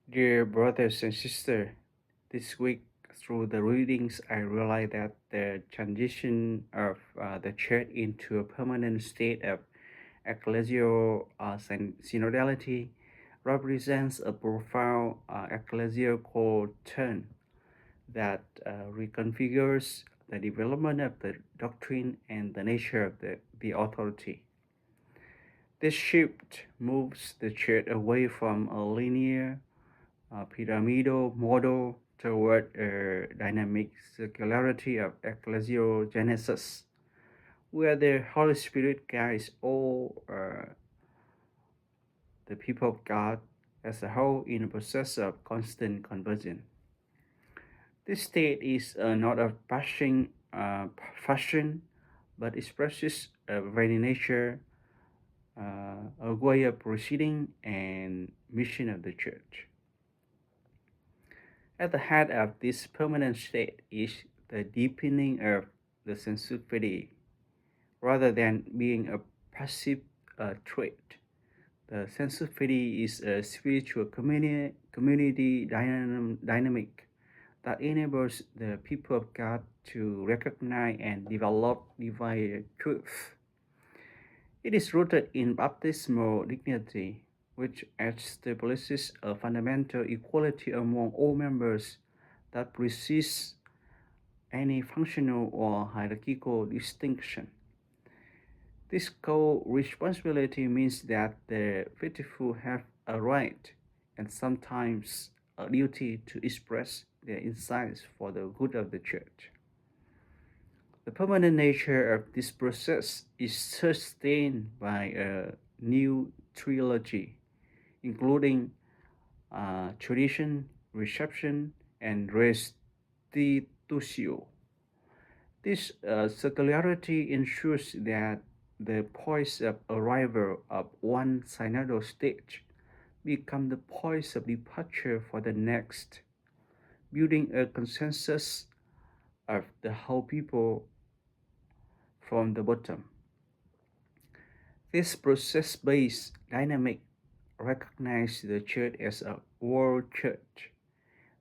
Dear brothers and sisters, this week through the readings, I realized that the transition of the church into a permanent state of ecclesial synodality represents a profound ecclesiastical turn that reconfigures the development of the doctrine and the nature of the authority. This shift moves the church away from a linear pyramidal model toward a dynamic circularity of ecclesiogenesis, where the Holy Spirit guides all the people of God as a whole in a process of constant conversion. This state is not a passing fashion, but expresses a very nature, a way of proceeding and mission of the church. At the head of this permanent state is the deepening of the sensitivity, rather than being a passive trait. The sensitivity is a spiritual community dynamic that enables the people of God to recognize and develop divine truth. It is rooted in baptismal dignity, which establishes a fundamental equality among all members that precedes any functional or hierarchical distinction. This co-responsibility means that the faithful have a right and sometimes a duty to express their insights for the good of the church. The permanent nature of this process is sustained by a new trilogy, including tradition, reception, and restitutio. This circularity ensures that the points of arrival of one synodal stage become the points of departure for the next, building a consensus of the whole people from the bottom. This process-based dynamic recognizes the church as a world church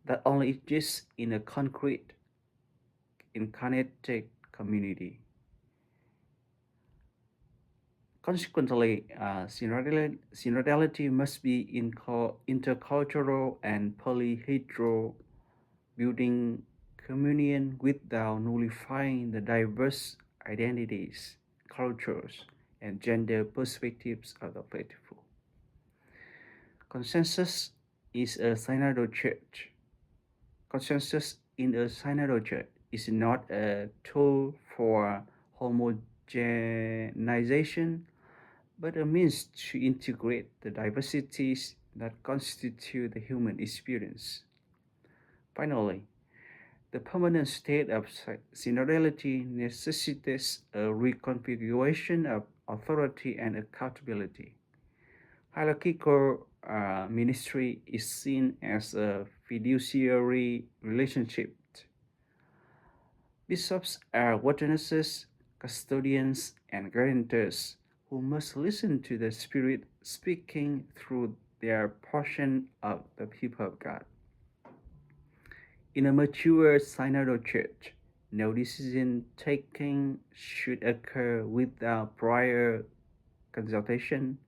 that only exists in a concrete, incarnated community. Consequently, synodality must be intercultural and polyhedral, building communion without nullifying the diverse identities, cultures, and gender perspectives of the faithful. Consensus is a synodal church. Consensus in a synodal church is not a tool for homogenization, but a means to integrate the diversities that constitute the human experience. Finally, the permanent state of synodality necessitates a reconfiguration of authority and accountability. Hierarchical ministry is seen as a fiduciary relationship. Bishops are witnesses, custodians, and guarantors who must listen to the Spirit speaking through their portion of the people of God. In a mature synodal church, no decision taking should occur without prior consultation,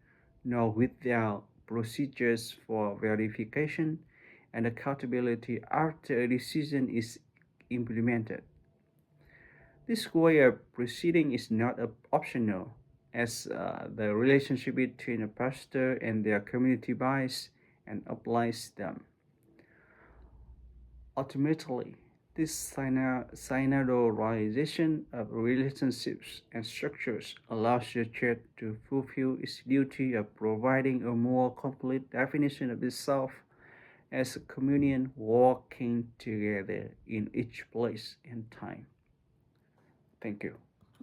nor without procedures for verification and accountability after a decision is implemented. This way of proceeding is not optional, as the relationship between a pastor and their community binds and applies them. Ultimately, this synodalization of relationships and structures allows the church to fulfill its duty of providing a more complete definition of itself as a communion walking together in each place and time. Thank you.